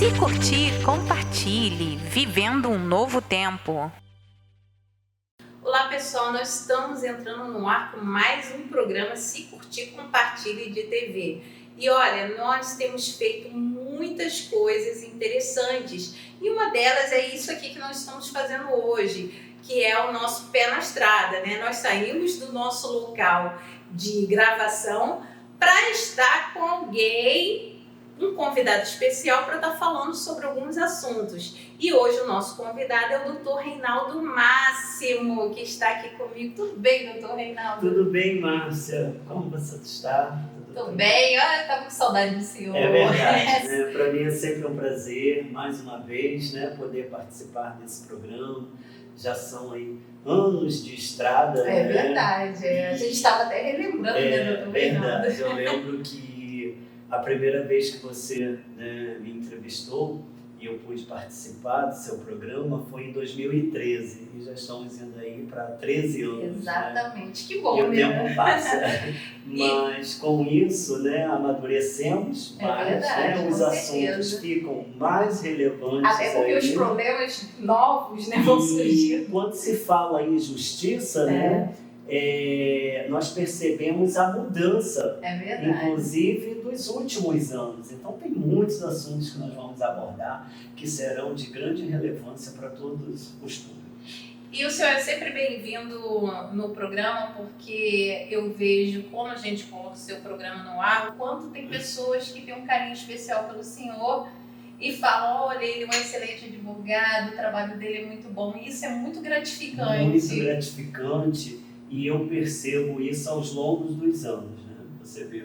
Se curtir, compartilhe, vivendo um novo tempo. Olá pessoal, nós estamos entrando no ar com mais um programa Se Curtir, Compartilhe de TV. E olha, nós temos feito muitas coisas interessantes e uma delas é isso aqui que nós estamos fazendo hoje, que é o nosso pé na estrada, né? Nós saímos do nosso local de gravação para estar com alguém, um convidado especial para estar falando sobre alguns assuntos. E hoje o nosso convidado é o Dr. Reinaldo Máximo, que está aqui comigo. Tudo bem, Dr. Reinaldo? Tudo bem, Márcia. Como você está? Tudo bem. Olha, eu estava com saudade do senhor. É verdade, né? Para mim é sempre um prazer, mais uma vez, né, poder participar desse programa. Já são aí anos de estrada. É, né? Verdade. A gente estava até relembrando, né, Dr. Reinaldo? Verdade. Eu lembro que a primeira vez que você, né, me entrevistou e eu pude participar do seu programa foi em 2013 e já estamos indo aí para 13 anos. Exatamente, né? Que bom, e o né? tempo passa. Mas com isso, né, amadurecemos mais, verdade, né, os com assuntos certeza. ficam mais relevantes. Até porque aí. os problemas novos, né, vão surgir. E quando se fala em justiça, né, nós percebemos a mudança, É verdade. inclusive dos últimos anos. Então tem muitos assuntos que nós vamos abordar que serão de grande relevância para todos os públicos. E o senhor é sempre bem-vindo no programa, porque eu vejo, quando a gente coloca o seu programa no ar, o quanto tem pessoas que têm um carinho especial pelo senhor e falam, olha, ele é um excelente advogado, o trabalho dele é muito bom. E isso é muito gratificante. Muito gratificante, e eu percebo isso aos longos dos anos, né? Você vê,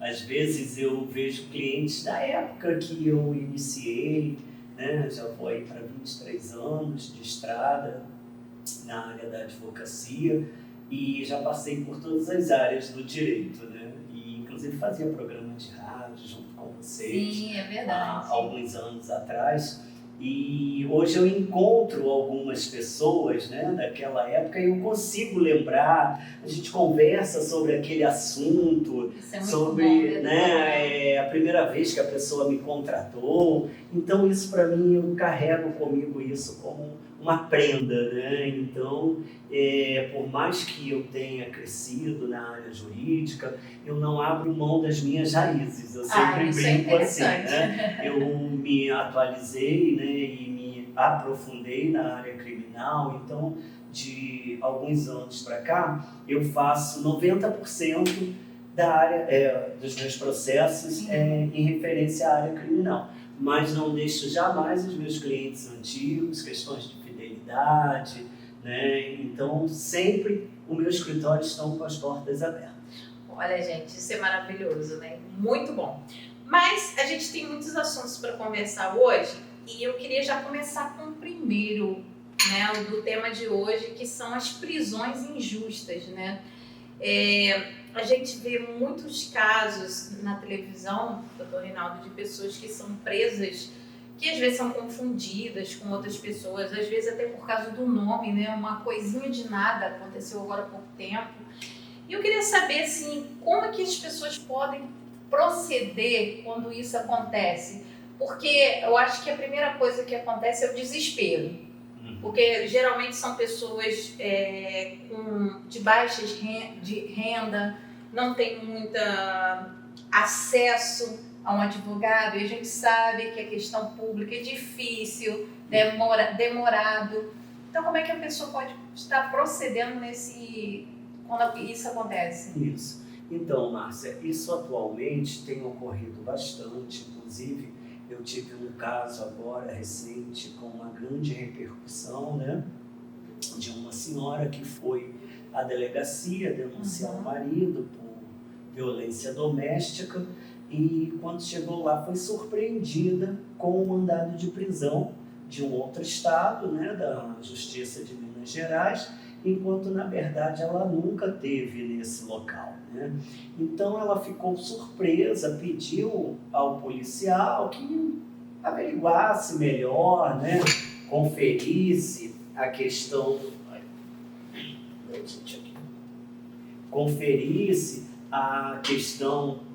às vezes eu vejo clientes da época que eu iniciei, né? Já vou aí para 23 anos de estrada na área da advocacia e já passei por todas as áreas do direito, né? E inclusive fazia programa de rádio junto com vocês. Sim, é verdade. Há alguns anos atrás. E hoje eu encontro algumas pessoas, né, daquela época e eu consigo lembrar, a gente conversa sobre aquele assunto, Isso é muito sobre bom, né, a primeira vez que a pessoa me contratou. Então isso para mim, eu carrego comigo isso como uma prenda, né? Então, por mais que eu tenha crescido na área jurídica, eu não abro mão das minhas raízes. Eu sempre brinco assim, né? Eu me atualizei, né, e me aprofundei na área criminal. Então, de alguns anos para cá, eu faço 90% da área dos meus processos em referência à área criminal. Mas não deixo jamais os meus clientes antigos, questões de fidelidade, né? Então, sempre o meu escritório estão com as portas abertas. Olha, gente, isso é maravilhoso, né? Muito bom. Mas a gente tem muitos assuntos para conversar hoje e eu queria já começar com o primeiro, né, do tema de hoje, que são as prisões injustas, né? A gente vê muitos casos na televisão, doutor Reinaldo, de pessoas que são presas, que às vezes são confundidas com outras pessoas, às vezes até por causa do nome, né? Uma coisinha de nada aconteceu agora há pouco tempo. E eu queria saber, assim, como é que as pessoas podem proceder quando isso acontece? Porque eu acho que a primeira coisa que acontece é o desespero. Porque geralmente são pessoas de baixa renda, não tem muito acesso a um advogado, e a gente sabe que a questão pública é difícil, demorado. Então, como é que a pessoa pode estar procedendo quando isso acontece? Isso. Então, Márcia, isso atualmente tem ocorrido bastante, inclusive eu tive um caso agora recente com uma grande repercussão, né, de uma senhora que foi à delegacia denunciar o marido por violência doméstica e quando chegou lá foi surpreendida com um mandado de prisão de um outro estado, né, da Justiça de Minas Gerais, enquanto na verdade ela nunca esteve nesse local, né? Então ela ficou surpresa, pediu ao policial que averiguasse melhor, né, conferisse a questão,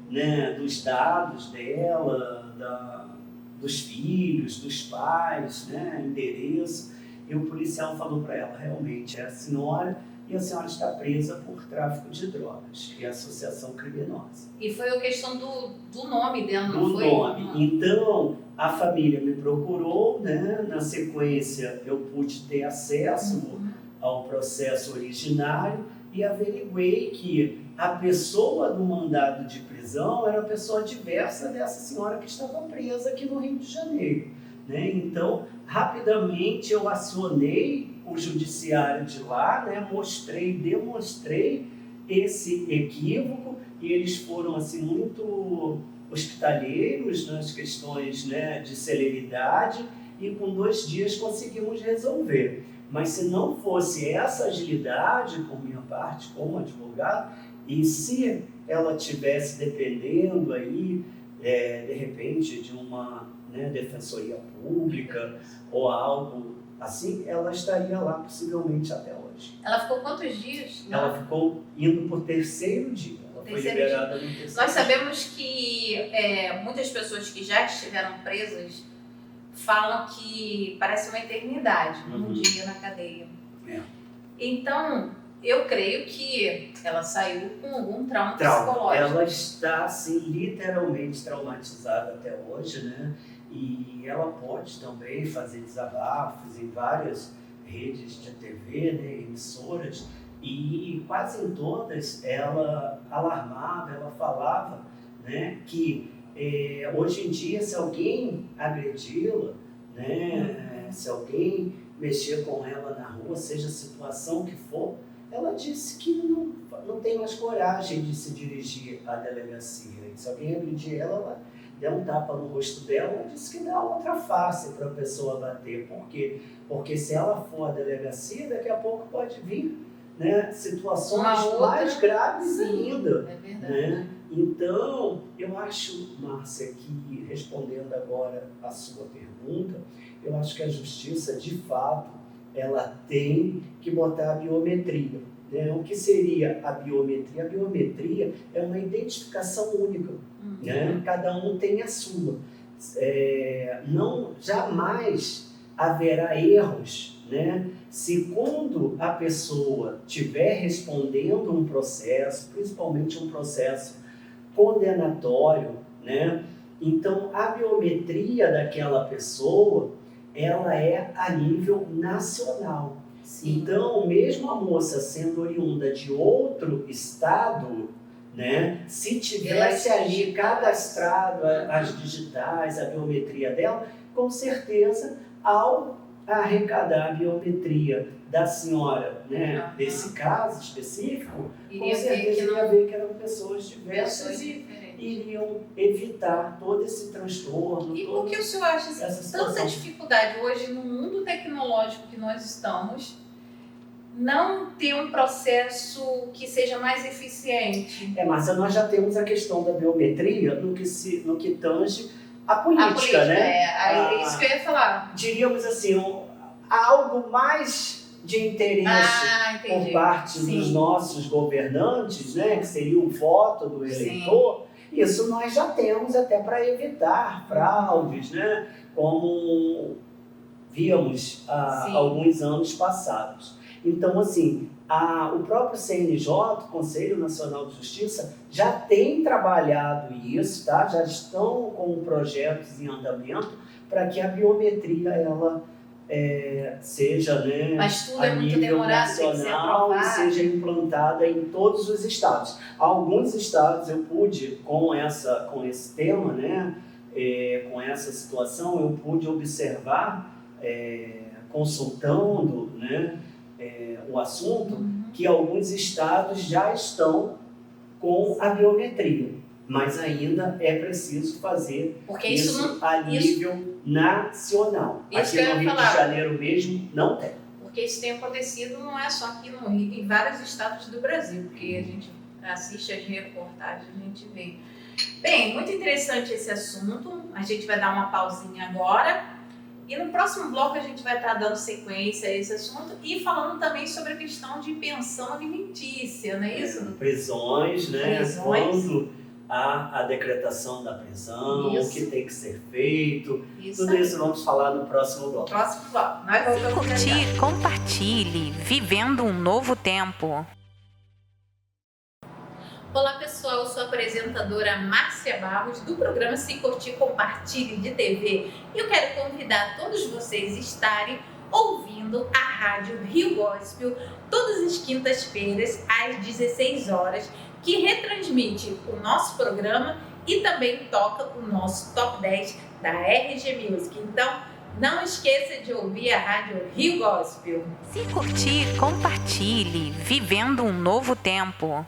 né, dos dados dela, dos filhos, dos pais, né, endereço. E o policial falou para ela, realmente, é a senhora, e a senhora está presa por tráfico de drogas e associação criminosa. E foi a questão do nome dela, não Do foi? nome. Então, a família me procurou, né? Na sequência, eu pude ter acesso ao processo originário e averiguei que a pessoa do mandado de prisão era a pessoa diversa dessa senhora que estava presa aqui no Rio de Janeiro, né? Então, rapidamente eu acionei o judiciário de lá, né? Demonstrei esse equívoco e eles foram assim muito hospitaleiros nas questões, né, de celeridade e com 2 dias conseguimos resolver. Mas se não fosse essa agilidade por minha parte como advogado, e se ela tivesse dependendo aí, de repente, de uma, né, defensoria pública ou algo assim, ela estaria lá possivelmente até hoje. Ela ficou quantos dias? Ela ficou indo por 3º dia. Ela foi liberada no 3º dia. Nós sabemos que muitas pessoas que já estiveram presas falam que parece uma eternidade, um dia na cadeia. Então, eu creio que ela saiu com algum trauma psicológico. Ela está, assim, literalmente traumatizada até hoje, né? E ela pode também fazer desabafos em várias redes de TV, né, emissoras, e quase em todas ela alarmava, ela falava, né, que hoje em dia, se alguém agredi-la, né, se alguém mexer com ela na rua, seja a situação que for, ela disse que não tem mais coragem de se dirigir à delegacia. E se alguém agredir ela der um tapa no rosto dela, ela disse que dá outra face para a pessoa bater. Por quê? Porque se ela for à delegacia, daqui a pouco pode vir, né, situações mais graves ainda. É verdade. Né? Então, eu acho, Márcia, que respondendo agora a sua pergunta, eu acho que a justiça, de fato, ela tem que botar a biometria. Né? O que seria a biometria? A biometria é uma identificação única. Né? Cada um tem a sua. Não, jamais haverá erros, né? Se quando a pessoa estiver respondendo um processo, principalmente um processo condenatório, né? Então a biometria daquela pessoa, ela é a nível nacional. Sim. Então, mesmo a moça sendo oriunda de outro estado, né, se tivesse ali cadastrado as digitais, a biometria dela, com certeza, ao arrecadar a biometria da senhora, né, desse caso específico, com certeza ia ver que eram pessoas diversas e iriam evitar todo esse transtorno. E por que o senhor acha tanta dificuldade hoje no mundo tecnológico que nós estamos, não ter um processo que seja mais eficiente? Márcia, nós já temos a questão da biometria no que tange a política, né? É isso que eu ia falar. Diríamos assim, algo mais de interesse por parte dos nossos governantes, né? Que seria o voto do eleitor. Sim. Isso nós já temos até para evitar fraudes, né? Como víamos há alguns anos passados. Então, assim, o próprio CNJ, o Conselho Nacional de Justiça, já tem trabalhado isso, tá? Já estão com projetos em andamento para que a biometria ela seja, né, mas tudo a nível nacional e seja implantada em todos os estados. Alguns estados eu pude, com esse tema, né, com essa situação, eu pude observar, consultando, né, o assunto, que alguns estados já estão com a biometria, mas ainda é preciso fazer isso a nível nacional. Aqui no Rio de Janeiro mesmo não tem. Porque isso tem acontecido não é só aqui no Rio, em vários estados do Brasil, porque a gente assiste as reportagens, a gente vê. Bem, muito interessante esse assunto, a gente vai dar uma pausinha agora. E no próximo bloco a gente vai estar dando sequência a esse assunto e falando também sobre a questão de pensão alimentícia, não é isso? Prisões, né? Prisões. Quando a decretação da prisão, Isso. o que tem que ser feito. Isso Tudo aí. isso vamos falar no próximo bloco. Próximo bloco. Nós voltamos já já. Curtir, compartilhe, vivendo um novo tempo. Olá pessoal, eu sou a apresentadora Márcia Barros do programa Se Curtir Compartilhe de TV e eu quero convidar todos vocês a estarem ouvindo a Rádio Rio Gospel todas as quintas-feiras às 16 horas, que retransmite o nosso programa e também toca o nosso Top 10 da RG Music. Então, não esqueça de ouvir a Rádio Rio Gospel. Se curtir, compartilhe, vivendo um novo tempo.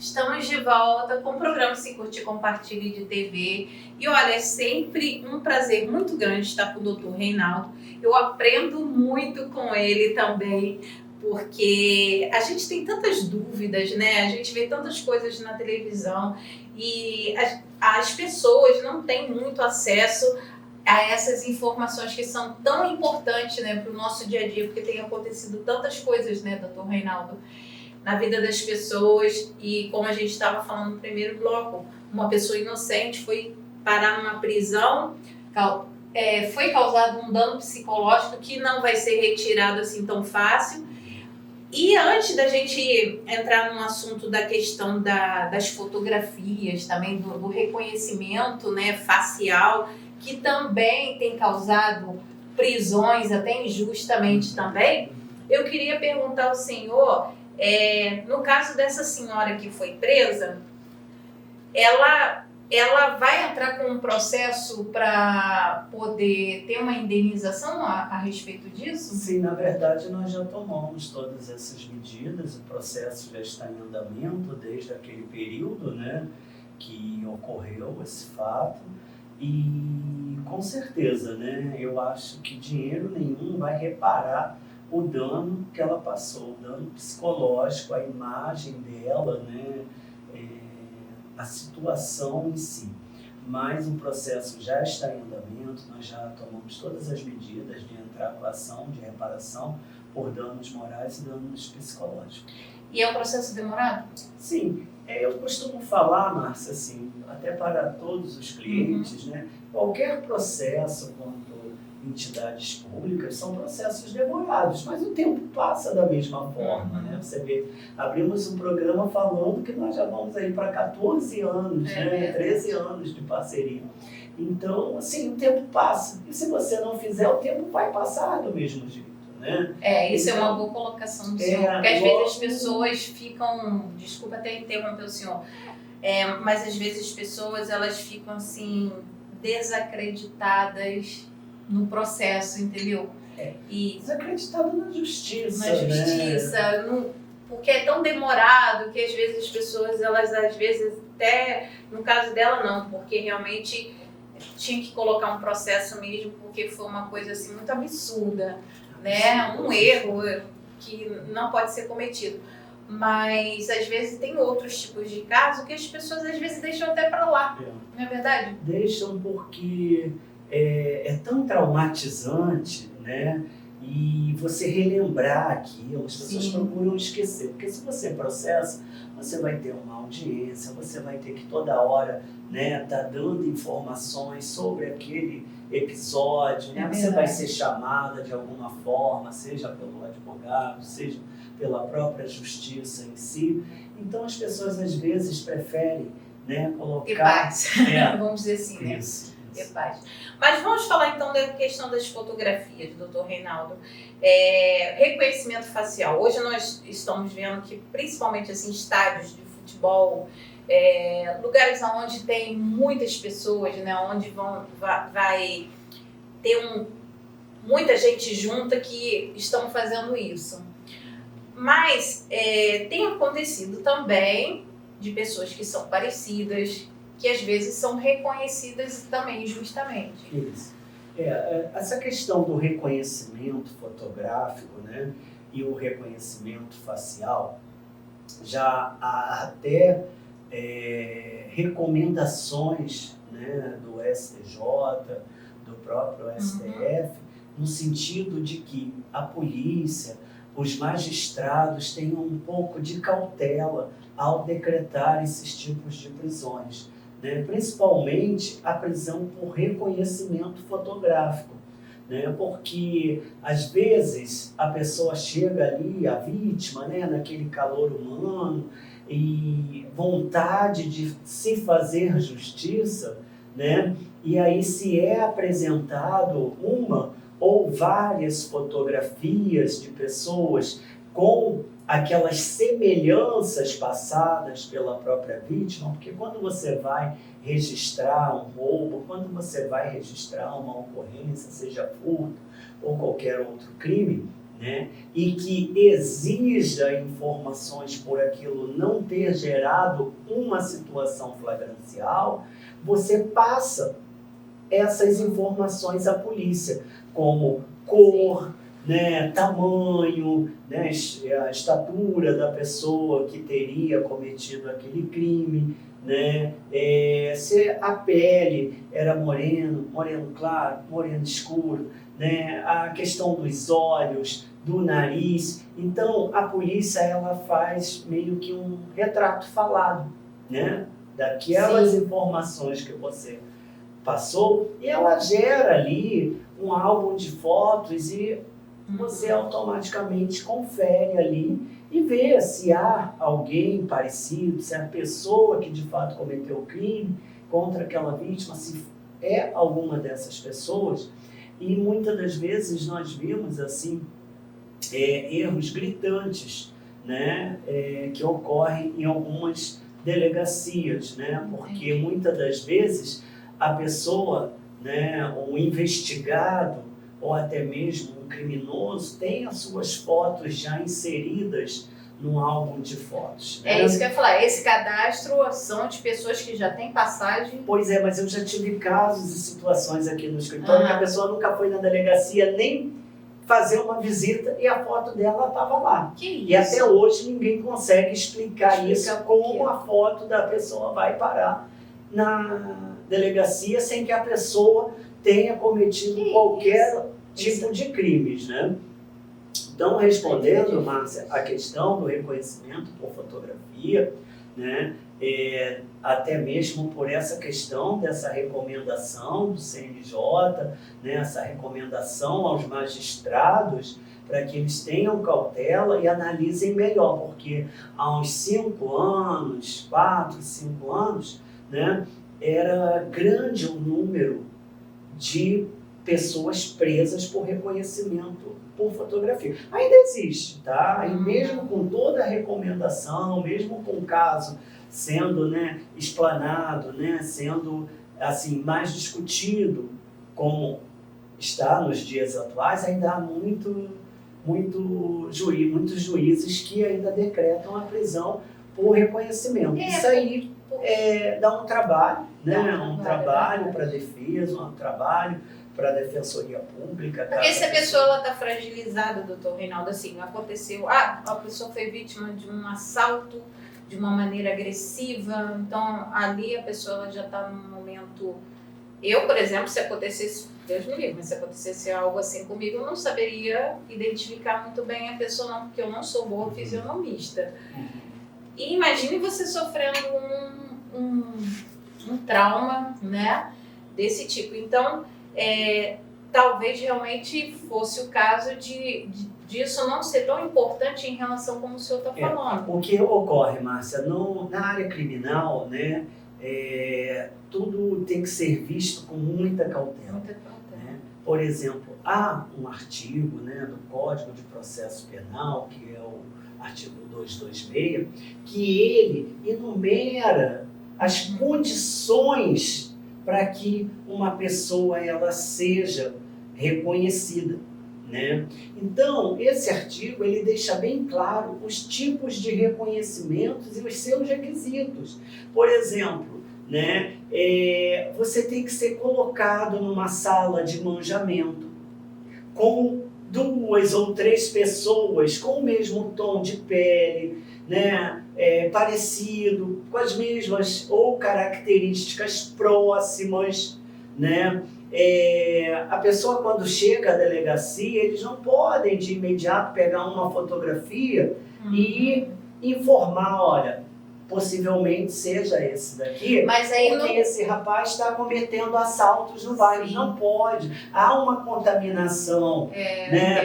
Estamos de volta com o programa Se Curtir Compartilhe de TV. E olha, é sempre um prazer muito grande estar com o Dr. Reinaldo. Eu aprendo muito com ele também, porque a gente tem tantas dúvidas, né? A gente vê tantas coisas na televisão e as pessoas não têm muito acesso a essas informações que são tão importantes, né, para o nosso dia a dia, porque tem acontecido tantas coisas, né, Dr. Reinaldo, na vida das pessoas. E como a gente estava falando no primeiro bloco, uma pessoa inocente foi parar numa prisão, foi causado um dano psicológico que não vai ser retirado assim tão fácil. E antes da gente entrar no assunto da questão das fotografias, também do reconhecimento, né, facial, que também tem causado prisões até injustamente também, eu queria perguntar ao senhor, no caso dessa senhora que foi presa, ela vai entrar com um processo para poder ter uma indenização a respeito disso? Sim, na verdade nós já tomamos todas essas medidas, o processo já está em andamento desde aquele período, né, que ocorreu esse fato. E com certeza, né, eu acho que dinheiro nenhum vai reparar o dano que ela passou, o dano psicológico, a imagem dela, né, a situação em si. Mas o processo já está em andamento, nós já tomamos todas as medidas de entrar com ação de reparação por danos morais e danos psicológicos. E é um processo demorado? Sim, eu costumo falar, Márcia, assim, até para todos os clientes, né? Qualquer processo quanto entidades públicas são processos demorados, mas o tempo passa da mesma forma, né? Você vê, abrimos um programa falando que nós já vamos aí para 14 anos, né? 13 anos de parceria. Então, assim, o tempo passa. E se você não fizer, o tempo vai passar do mesmo jeito, né? Isso então, é uma boa colocação do senhor, porque às vezes as pessoas ficam, desculpa até interromper o senhor, mas às vezes as pessoas elas ficam assim desacreditadas no processo, entendeu? E desacreditado na justiça, né? Porque é tão demorado que às vezes as pessoas, elas às vezes até, no caso dela não, porque realmente tinha que colocar um processo mesmo, porque foi uma coisa assim muito absurda, né? Um erro que não pode ser cometido. Mas às vezes tem outros tipos de casos que as pessoas às vezes deixam até para lá, não é verdade? Deixam porque é tão traumatizante, né? E você relembrar aquilo, as pessoas procuram esquecer. Porque se você processa, você vai ter uma audiência, você vai ter que toda hora, né, tá dando informações sobre aquele episódio, né? Você vai ser chamada de alguma forma, seja pelo advogado, seja pela própria justiça em si. Então as pessoas às vezes preferem, né, colocar... Ter paz, vamos dizer assim, né? Isso. Ter paz. Mas vamos falar então da questão das fotografias, doutor Reinaldo. Reconhecimento facial. Hoje nós estamos vendo que, principalmente assim, estádios de futebol, lugares onde tem muitas pessoas, né, onde vai ter muita gente junta que estão fazendo isso. Mas tem acontecido também de pessoas que são parecidas, que às vezes são reconhecidas também injustamente. Isso. Essa questão do reconhecimento fotográfico, né, e o reconhecimento facial, já há até recomendações, né, do STJ, do próprio STF, no sentido de que a polícia, os magistrados tenham um pouco de cautela ao decretar esses tipos de prisões, né? Principalmente a prisão por reconhecimento fotográfico, né? Porque às vezes a pessoa chega ali, a vítima, né, naquele calor humano e vontade de se fazer justiça, né? E aí se é apresentado uma ou várias fotografias de pessoas com aquelas semelhanças passadas pela própria vítima, porque quando você vai registrar um roubo, quando você vai registrar uma ocorrência, seja furto ou qualquer outro crime, né, e que exija informações por aquilo não ter gerado uma situação flagrancial, você passa essas informações à polícia, como cor, né, tamanho, né, a estatura da pessoa que teria cometido aquele crime, né, se a pele era moreno claro, moreno escuro, né, a questão dos olhos, do nariz. Então, a polícia ela faz meio que um retrato falado, né, daquelas informações que você passou, e ela gera ali um álbum de fotos e você automaticamente confere ali e vê se há alguém parecido, se a pessoa que de fato cometeu o crime contra aquela vítima, se é alguma dessas pessoas. E muitas das vezes nós vimos assim erros gritantes, né, que ocorrem em algumas delegacias, né, porque muitas das vezes a pessoa, né, o investigado ou até mesmo um criminoso tem as suas fotos já inseridas num álbum de fotos. Né? É isso que eu ia falar, esse cadastro são de pessoas que já têm passagem. Pois é, mas eu já tive casos e situações aqui no escritório que a pessoa nunca foi na delegacia nem fazer uma visita e a foto dela estava lá. Que isso? E até hoje ninguém consegue explicar isso, como a foto da pessoa vai parar na delegacia sem que a pessoa tenha cometido qualquer tipo de crimes, né? Então, respondendo, Márcia, a questão do reconhecimento por fotografia, né, até mesmo por essa questão dessa recomendação do CNJ, né, essa recomendação aos magistrados para que eles tenham cautela e analisem melhor, porque há uns 5 anos, 4, 5 anos, né, era grande o número de pessoas presas por reconhecimento por fotografia. Ainda existe, tá? E mesmo com toda a recomendação, mesmo com o caso sendo, né, explanado, né, sendo assim, mais discutido, como está nos dias atuais, ainda há muitos juízes que ainda decretam a prisão por reconhecimento. Isso aí dá um trabalho, né? Um trabalho para a defesa, um trabalho para a Defensoria Pública. Porque se a pessoa está fragilizada, doutor Reinaldo, assim, aconteceu, a pessoa foi vítima de um assalto de uma maneira agressiva, então ali a pessoa já está num momento... Eu, por exemplo, se acontecesse, Deus me livre, mas se acontecesse algo assim comigo, eu não saberia identificar muito bem a pessoa, não, porque eu não sou boa fisionomista. E imagine você sofrendo um trauma, né, desse tipo. Então, talvez realmente fosse o caso disso não ser tão importante em relação como o senhor está falando. O que ocorre, Márcia, na área criminal, né, tudo tem que ser visto com muita cautela. Muita cautela. Né? Por exemplo, há um artigo, né, do Código de Processo Penal, que é o artigo 226, que ele enumera as condições para que uma pessoa ela seja reconhecida, né? Então, esse artigo ele deixa bem claro os tipos de reconhecimentos e os seus requisitos. Por exemplo, né, você tem que ser colocado numa sala de manjamento com 2 ou 3 pessoas com o mesmo tom de pele, né, parecido, com as mesmas ou características próximas, né, a pessoa quando chega à delegacia, eles não podem de imediato pegar uma fotografia e informar, olha, possivelmente seja esse daqui, mas aí porque esse rapaz está cometendo assaltos no bairro. Sim. Não pode. Há uma contaminação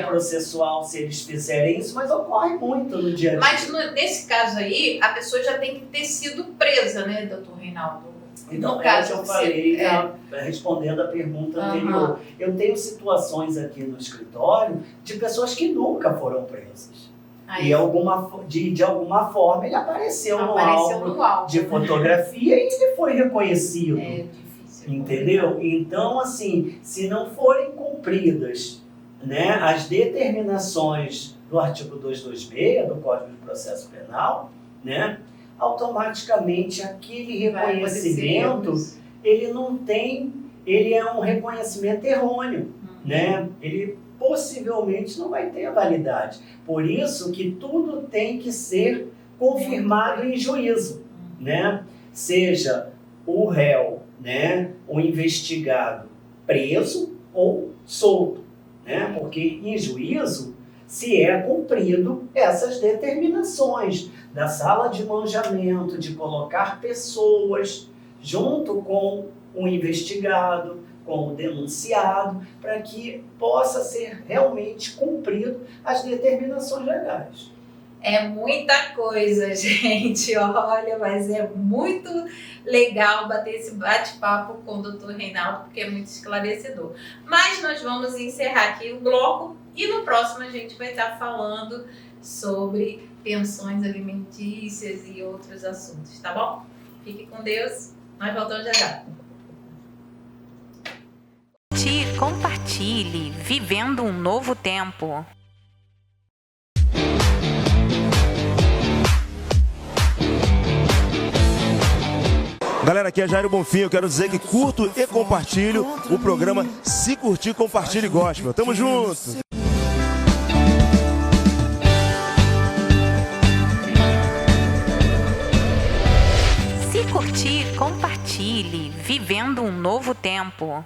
processual se eles fizerem isso, mas ocorre muito no dia a dia. Mas nesse caso aí, a pessoa já tem que ter sido presa, né, doutor Reinaldo? Então, no caso eu falei, você... respondendo a pergunta anterior. Eu tenho situações aqui no escritório de pessoas que nunca foram presas. Aí, E de alguma forma ele apareceu no álbum de fotografia e ele foi reconhecido. É difícil. Entendeu? Então, assim, se não forem cumpridas, né, as determinações do artigo 226 do Código de Processo Penal, né, automaticamente aquele reconhecimento, ele é um reconhecimento errôneo, né? Ele possivelmente não vai ter a validade. Por isso que tudo tem que ser confirmado em juízo, né? Seja o réu, né, o investigado preso ou solto, né? Porque em juízo se é cumprido essas determinações da sala de manjamento, de colocar pessoas junto com o investigado, com o denunciado, para que possa ser realmente cumprido as determinações legais. É muita coisa, gente, olha, mas é muito legal bater esse bate-papo com o doutor Reinaldo, porque é muito esclarecedor. Mas nós vamos encerrar aqui o bloco e no próximo a gente vai estar falando sobre pensões alimentícias e outros assuntos, tá bom? Fique com Deus, nós voltamos já já. Compartilhe, vivendo um novo tempo. Galera, aqui é Jairo Bonfim, eu quero dizer que curto e compartilho o programa Se Curtir, Compartilhe Gospel. Tamo junto! Se curtir, compartilhe, vivendo um novo tempo.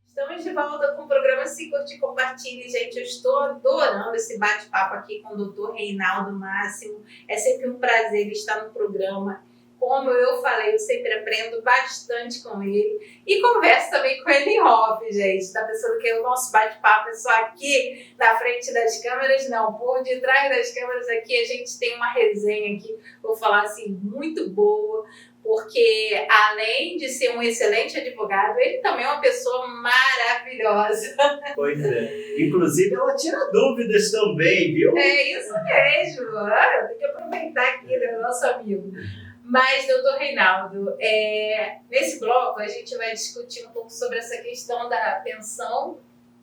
Estamos de volta com o programa Se Curtir, Compartilhe. Gente, eu estou adorando esse bate-papo aqui com o doutor Reinaldo Máximo. É sempre um prazer estar no programa. Como eu falei, eu sempre aprendo bastante com ele. E converso também com ele em off, gente. Tá pensando que o nosso bate-papo é só aqui na frente das câmeras? Não, por detrás das câmeras aqui a gente tem uma resenha aqui, vou falar assim, muito boa. Porque além de ser um excelente advogado, ele também é uma pessoa maravilhosa. Pois é. Inclusive, ela tira dúvidas também, viu? É isso mesmo. Eu tenho que aproveitar aqui, né, nosso amigo. Mas, doutor Reinaldo, nesse bloco a gente vai discutir um pouco sobre essa questão da pensão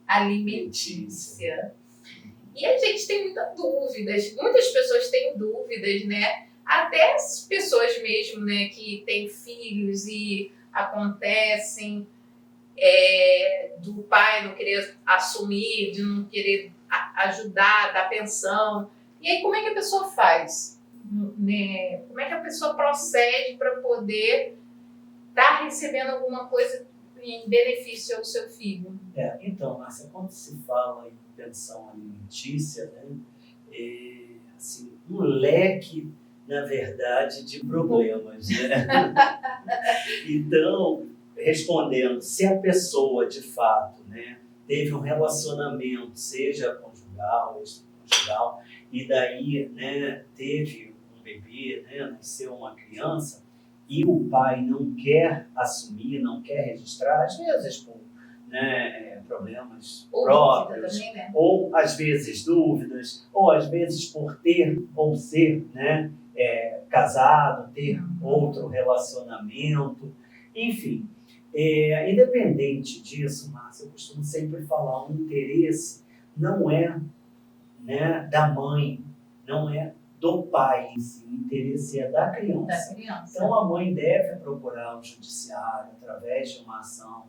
alimentícia. E a gente tem muitas dúvidas. Muitas pessoas têm dúvidas, né? Até as pessoas mesmo, né, que têm filhos e acontecem do pai não querer assumir, de não querer ajudar, dar pensão. E aí como é que a pessoa faz? Né? Como é que a pessoa procede para poder estar recebendo alguma coisa em benefício ao seu filho? Então, Márcia, quando se fala em pensão alimentícia, né, assim, um leque, na verdade, de problemas, né? Então, respondendo, se a pessoa, de fato, né, teve um relacionamento, seja conjugal ou extraconjugal, e daí, né, teve um bebê, né, nasceu uma criança, e o pai não quer assumir, não quer registrar, às vezes por problemas próprios, também, né? ou às vezes dúvidas, ou às vezes por ter ou ser, né, casado, ter outro relacionamento, enfim. Independente disso, Márcia, eu costumo sempre falar, o interesse não é, né, da mãe, não é do pai, o interesse é da criança. Então a mãe deve procurar o judiciário através de uma ação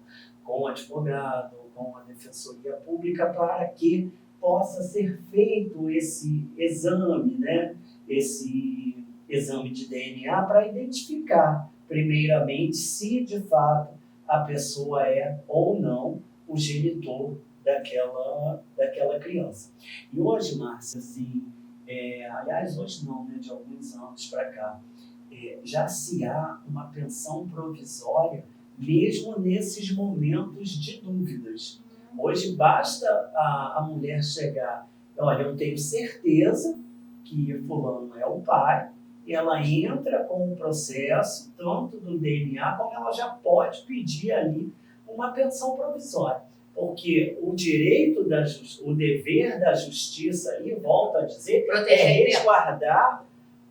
com o advogado, com a defensoria pública, para que possa ser feito esse exame, né? Esse exame de DNA para identificar, primeiramente, se de fato a pessoa é ou não o genitor daquela criança. E hoje, Márcia, assim, aliás, hoje não, né, de alguns anos para cá, já se há uma pensão provisória mesmo nesses momentos de dúvidas. Hoje basta a mulher chegar, olha, eu tenho certeza que fulano é o pai, e ela entra com o processo, tanto do DNA, como ela já pode pedir ali uma pensão provisória. Porque o direito, o dever da justiça, ali, volto a dizer, é resguardar,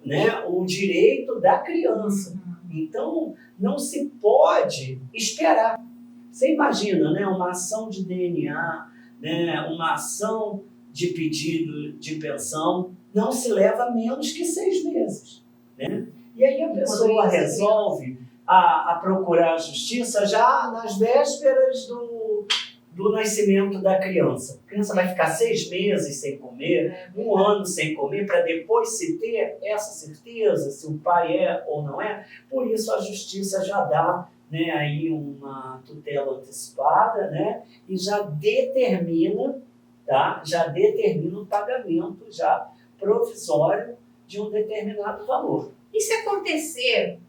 né, o direito da criança. Então, não se pode esperar. Você imagina, né, uma ação de DNA, né, uma ação de pedido de pensão, não se leva menos que 6 meses. Né? E aí a pessoa resolve a procurar a justiça já nas vésperas do nascimento da criança. A criança vai ficar 6 meses sem comer, 1 ano sem comer, para depois se ter essa certeza se o pai é ou não é. Por isso a justiça já dá, né, aí uma tutela antecipada, né, e já determina, tá? Já determina o pagamento já provisório de um determinado valor. E se acontecer,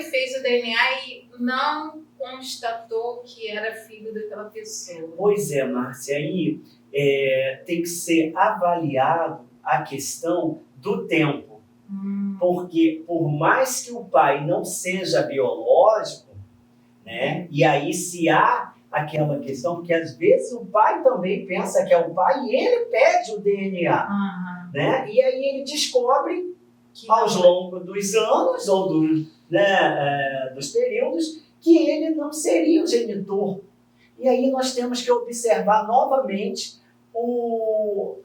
fez o DNA e não constatou que era filho daquela pessoa? Pois é, Márcia, aí tem que ser avaliado a questão do tempo. Porque por mais que o pai não seja biológico, né, e aí se há aquela questão, porque às vezes o pai também pensa que é o pai e ele pede o DNA, né, e aí ele descobre aos longos dos anos ou dos períodos que ele não seria o genitor. E aí nós temos que observar novamente o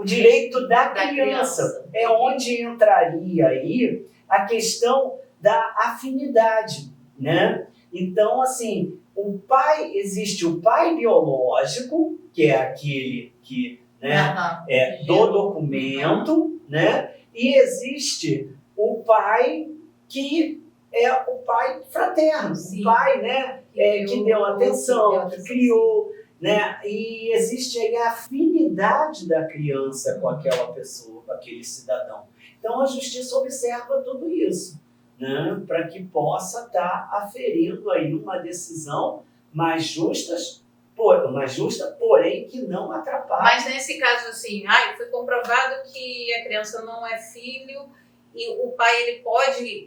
direito da criança. É onde entraria aí a questão da afinidade, né? Então, assim, existe o pai biológico, que é aquele que, né, é do documento, né? E existe o pai que é o pai fraterno, o pai, né, que deu atenção, que criou, né? E existe aí a afinidade da criança com aquela pessoa, com aquele cidadão. Então a justiça observa tudo isso, né, para que possa estar aferindo aí uma decisão mais justa, porém que não atrapalhe. Mas nesse caso assim, foi comprovado que a criança não é filho e o pai ele pode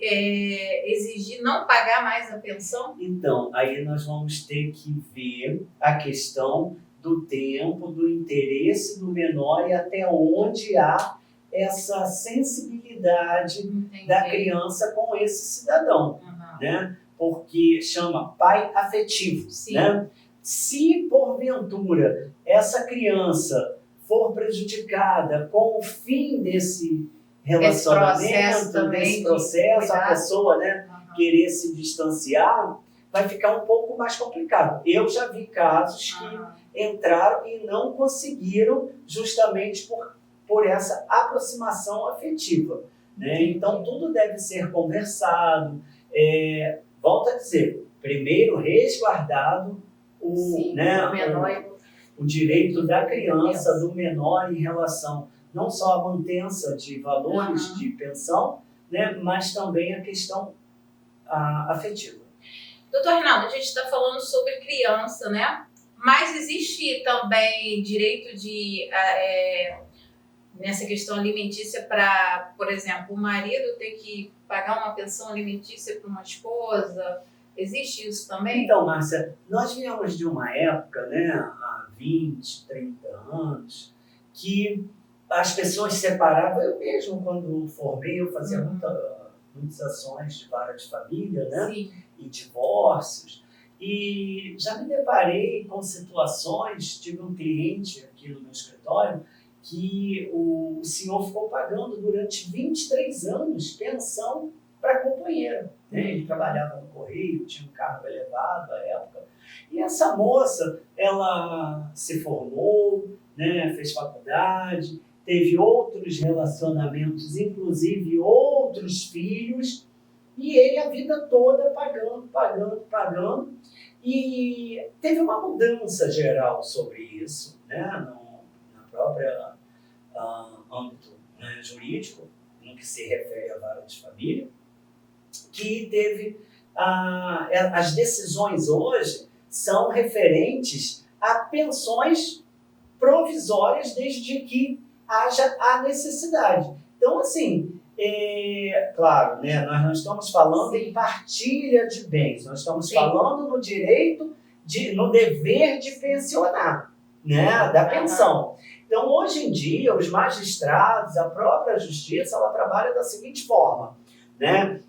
exigir não pagar mais a pensão? Então, aí nós vamos ter que ver a questão do tempo, do interesse do menor e até onde há essa sensibilidade da criança com esse cidadão, né? Porque chama pai afetivo, né? Se porventura essa criança for prejudicada com o fim desse relacionamento, desse processo, a pessoa, né, querer se distanciar, vai ficar um pouco mais complicado. Eu já vi casos que entraram e não conseguiram justamente por essa aproximação afetiva, né? Então tudo deve ser conversado. Volto a dizer, primeiro resguardado o direito da criança, do menor em relação não só a mantença de valores de pensão, né, mas também a questão afetiva. Doutor Reinaldo, a gente está falando sobre criança, né? Mas existe também direito de nessa questão alimentícia para, por exemplo, o marido ter que pagar uma pensão alimentícia para uma esposa? Existe isso também? Então, Márcia, nós viemos de uma época, né, há 20, 30 anos, que as pessoas separavam. Eu mesmo, quando formei, eu fazia muitas ações de vara de família, né? Sim. E divórcios. E já me deparei com situações, tive um cliente aqui no meu escritório, que o senhor ficou pagando durante 23 anos pensão para companheiro. Né? Ele trabalhava no Correio, tinha um cargo elevado à época. E essa moça, ela se formou, né, fez faculdade, teve outros relacionamentos, inclusive outros filhos, E ele a vida toda pagando. E teve uma mudança geral sobre isso, né, na própria âmbito, né, jurídico, no que se refere à vara de família, que teve as decisões hoje são referentes a pensões provisórias desde que haja a necessidade. Então, assim, claro, né, nós não estamos falando em partilha de bens, nós estamos falando no direito, no dever de pensionar, né, da pensão. Então, hoje em dia, os magistrados, a própria justiça, ela trabalha da seguinte forma, né?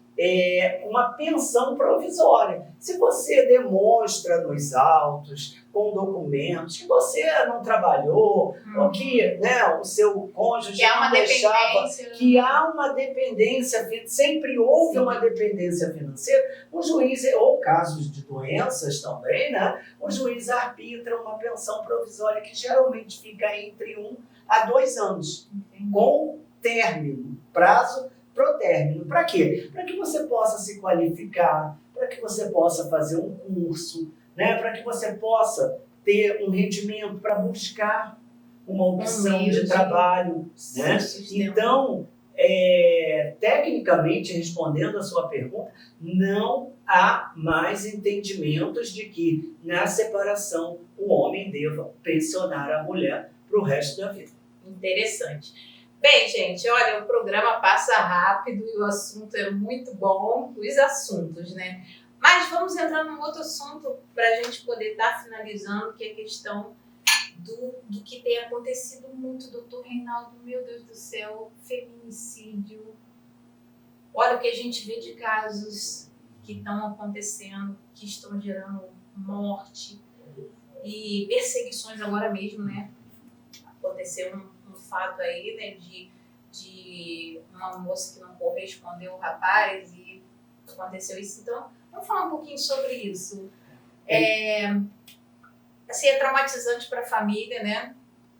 Uma pensão provisória. Se você demonstra nos autos, com documentos, que você não trabalhou, ou que, né, o seu cônjuge não deixava, que há uma dependência, sempre houve uma dependência financeira, o juiz, ou casos de doenças também, né, o juiz arbitra uma pensão provisória que geralmente fica entre 1 a 2 anos, com término, prazo pro término. Para quê? Para que você possa se qualificar, para que você possa fazer um curso, né? Para que você possa ter um rendimento para buscar uma opção de trabalho. Né? Então, tecnicamente, respondendo a sua pergunta, não há mais entendimentos de que na separação o homem deva pensionar a mulher para o resto da vida. Interessante. Bem, gente, olha, o programa passa rápido e o assunto é muito bom, os assuntos, né? Mas vamos entrar num outro assunto para a gente poder estar finalizando, que é a questão do que tem acontecido muito, doutor Reinaldo, meu Deus do céu, feminicídio. Olha o que a gente vê de casos que estão acontecendo, que estão gerando morte e perseguições agora mesmo, né? Aconteceu um fato aí, né, de uma moça que não correspondeu ao rapaz e aconteceu isso. Então, vamos falar um pouquinho sobre isso. Assim, é traumatizante para a família, né?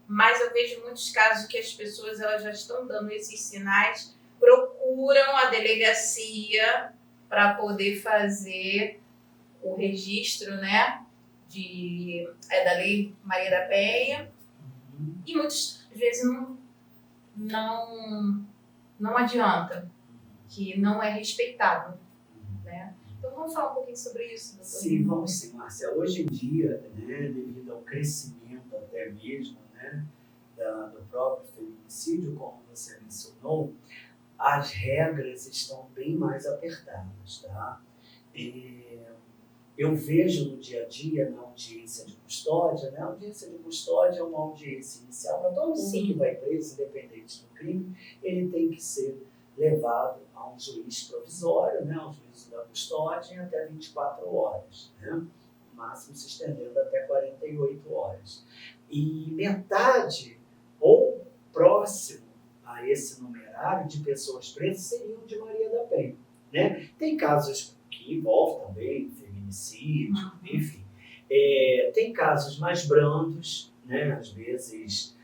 Mas eu vejo muitos casos que as pessoas elas já estão dando esses sinais, procuram a delegacia para poder fazer o registro, né, da Lei Maria da Penha, e muitas vezes não adianta, que não é respeitado, né? Então vamos falar um pouquinho sobre isso, doutor? Sim, vamos sim, Márcia. Hoje em dia, né, devido ao crescimento até mesmo, né, do próprio feminicídio, como você mencionou, as regras estão bem mais apertadas, tá? Eu vejo no dia a dia, na audiência de custódia, né? A audiência de custódia é uma audiência inicial para todo mundo que vai preso, independente do crime, ele tem que ser levado a um juiz provisório, né? Um juízo da custódia em até 24 horas, né? No máximo se estendendo até 48 horas. E metade, ou próximo a esse numerário de pessoas presas, seriam de Maria da Penha, né? Tem casos que envolvem também feminicídio, enfim. Tem casos mais brandos, né? Às vezes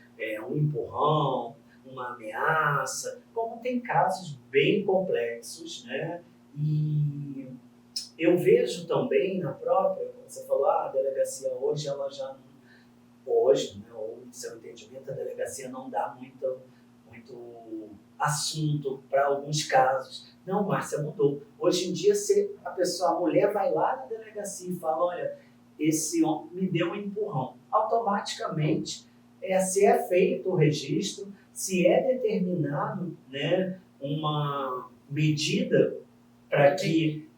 um empurrão, uma ameaça, como tem casos bem complexos, né? E eu vejo também na própria, quando você falou, a delegacia hoje, ela já não, hoje, né, ou no seu entendimento, a delegacia não dá muito assunto para alguns casos. Não, Márcia, mudou. Hoje em dia, a mulher vai lá na delegacia e fala, olha, esse homem me deu um empurrão. Automaticamente, se é feito o registro, se é determinado, né, uma medida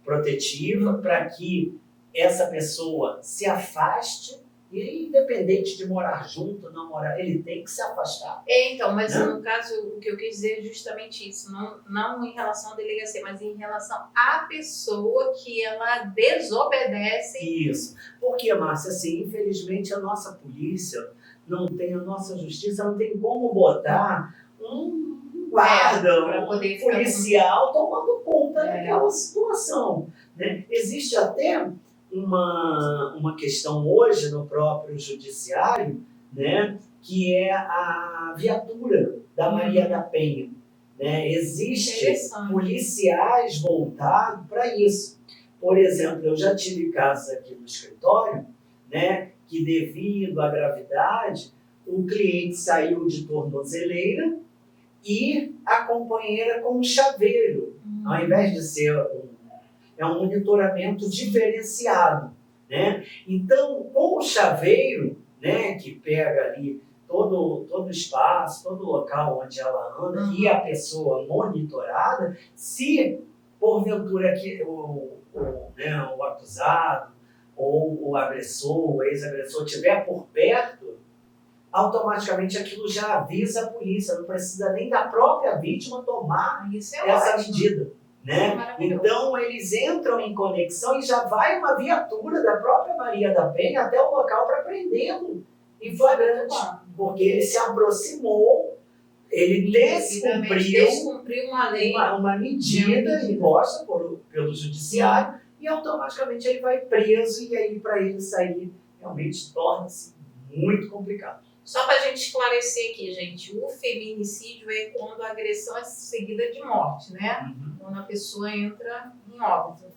protetiva para que essa pessoa se afaste, e independente de morar junto ou não morar, ele tem que se afastar. Então, mas no caso, o que eu quis dizer é justamente isso, não em relação à delegacia, mas em relação à pessoa que ela desobedece. Isso. Porque, Márcia, assim, infelizmente a nossa polícia não tem, a nossa justiça não tem como botar um guarda, um policial tomando conta daquela situação, né? Existe até uma questão hoje no próprio judiciário, né, que é a viatura da Maria da Penha, né? Existem Interessante. policiais voltados para isso. Por exemplo, eu já tive casos aqui no escritório, né, que devido à gravidade, o cliente saiu de tornozeleira e a companheira com um chaveiro, ao invés de ser um monitoramento diferenciado, né? Então, com o chaveiro, né, que pega ali todo o espaço, todo o local onde ela anda e a pessoa monitorada, se porventura o acusado ou o agressor, o ex-agressor estiver por perto, automaticamente aquilo já avisa a polícia, não precisa nem da própria vítima tomar Isso é essa ótimo. medida. Né? Maravilhoso. Então eles entram em conexão e já vai uma viatura da própria Maria da Penha até o local para prendê-lo em flagrante, porque ele se aproximou, ele descumpriu uma lei, uma medida imposta pelo judiciário e automaticamente ele vai preso e aí para ele sair realmente torna-se muito complicado. Só para a gente esclarecer aqui, gente, o feminicídio é quando a agressão é seguida de morte, né? Quando a pessoa entra em óbito.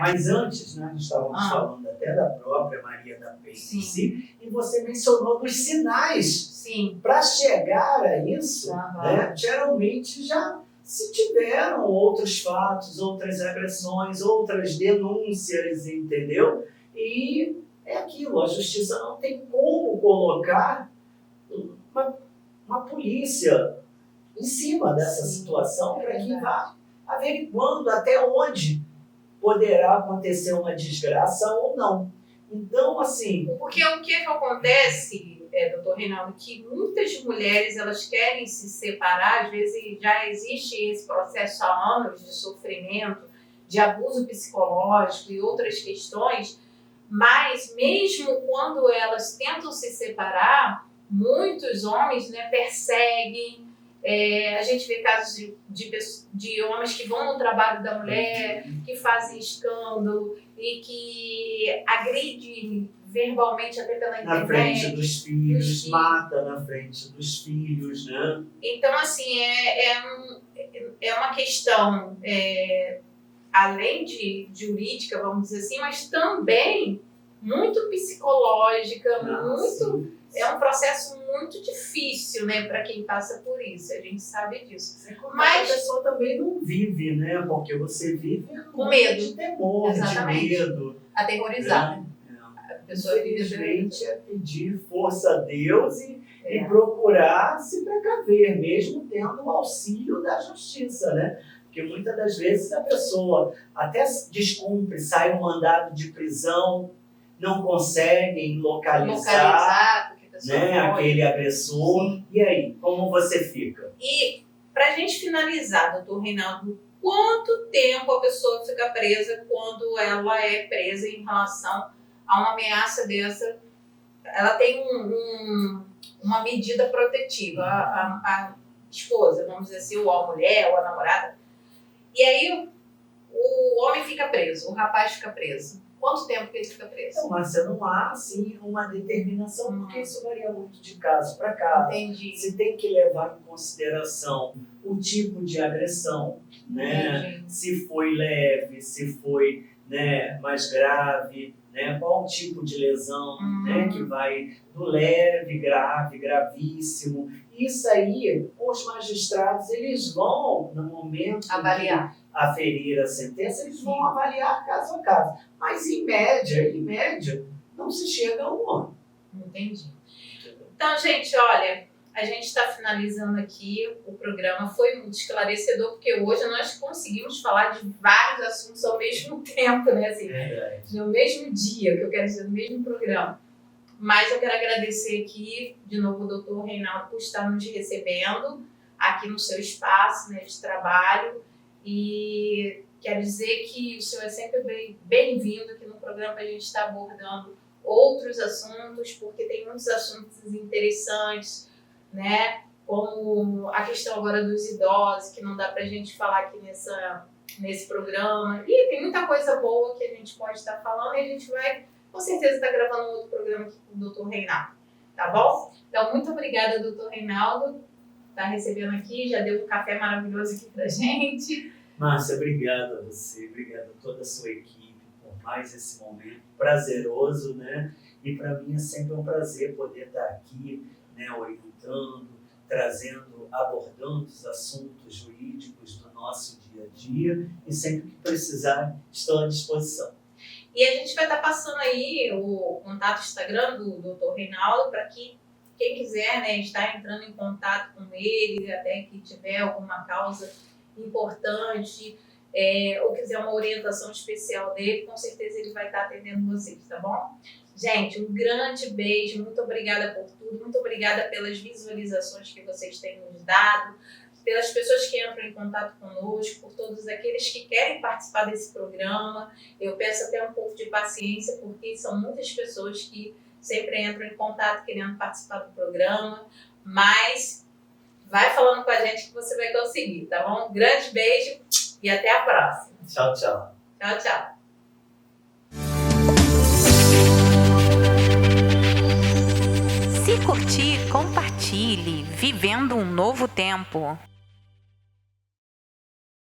Mas antes, né, nós estávamos falando até da própria Maria da Penha em si, e você mencionou dos sinais. Para chegar a isso, né, geralmente já se tiveram outros fatos, outras agressões, outras denúncias, entendeu? E é aquilo, a justiça não tem como colocar uma polícia em cima dessa situação para que vá averiguando até onde poderá acontecer uma desgraça ou não. Então, assim... Porque o que acontece, doutor Reinaldo, que muitas mulheres elas querem se separar, às vezes já existe esse processo há anos de sofrimento, de abuso psicológico e outras questões, mas mesmo quando elas tentam se separar, muitos homens, né, perseguem. A gente vê casos de homens que vão no trabalho da mulher, que fazem escândalo e que agridem verbalmente até pela internet. Na frente dos filhos, mata na frente dos filhos, né? Então, assim, é uma questão, além de jurídica, vamos dizer assim, mas também muito psicológica, Sim. É um processo muito difícil, né, para quem passa por isso, a gente sabe disso. Mas a pessoa também não vive, né? Porque você vive com medo, de temor, exatamente, de medo. Aterrorizada. A pessoa Infelizmente é pedir força a Deus e procurar se precaver, mesmo tendo o auxílio da justiça, né? Porque muitas das vezes a pessoa até descumpre, sai um mandado de prisão, não conseguem localizar né, aquele agressor. Sim. E aí, como você fica? E para a gente finalizar, doutor Reinaldo, quanto tempo a pessoa fica presa quando ela é presa em relação a uma ameaça dessa? Ela tem uma medida protetiva, a esposa, vamos dizer assim, ou a mulher, ou a namorada. E aí o homem fica preso, o rapaz fica preso. Quanto tempo que ele fica preso? Então, Márcia, não há, assim, uma determinação, porque isso varia muito de caso para caso. Entendi. Você tem que levar em consideração o tipo de agressão, né? Entendi. Se foi leve, se foi, né, mais grave, né? Qual o tipo de lesão, né? Que vai do leve, grave, gravíssimo. Isso aí, os magistrados, eles vão, no momento avaliar, aferir a sentença, eles vão avaliar caso a caso. Mas, em média, não se chega a um ano. Entendi. Então, gente, olha, a gente está finalizando aqui o programa. Foi muito esclarecedor, porque hoje nós conseguimos falar de vários assuntos ao mesmo tempo, né? Assim, no mesmo dia, que eu quero dizer, no mesmo programa. Mas eu quero agradecer aqui, de novo, o doutor Reinaldo, por estar nos recebendo aqui no seu espaço, né, de trabalho. E quero dizer que o senhor é sempre bem-vindo aqui no programa para a gente estar abordando outros assuntos, porque tem muitos assuntos interessantes, né? Como a questão agora dos idosos, que não dá para a gente falar aqui nesse programa. E tem muita coisa boa que a gente pode estar falando e a gente vai, com certeza, estar gravando um outro programa aqui com o doutor Reinaldo, tá bom? Então, muito obrigada, doutor Reinaldo. estar recebendo aqui, já deu um café maravilhoso aqui pra gente. Márcia, obrigado a você, obrigado a toda a sua equipe por mais esse momento prazeroso, né? E para mim é sempre um prazer poder estar aqui, né, orientando, trazendo, abordando os assuntos jurídicos do nosso dia a dia e sempre que precisar estou à disposição. E a gente vai estar passando aí o contato Instagram do Dr. Reinaldo para que quem quiser, né, estar entrando em contato com ele, até que tiver alguma causa importante, ou quiser uma orientação especial dele, com certeza ele vai estar atendendo vocês, tá bom? Gente, um grande beijo, muito obrigada por tudo, muito obrigada pelas visualizações que vocês têm nos dado, pelas pessoas que entram em contato conosco, por todos aqueles que querem participar desse programa. Eu peço até um pouco de paciência, porque são muitas pessoas que sempre entram em contato querendo participar do programa, mas vai falando com a gente que você vai conseguir, tá bom? Um grande beijo e até a próxima. Tchau, tchau. Tchau, tchau. Se curtir, compartilhe. Vivendo um novo tempo.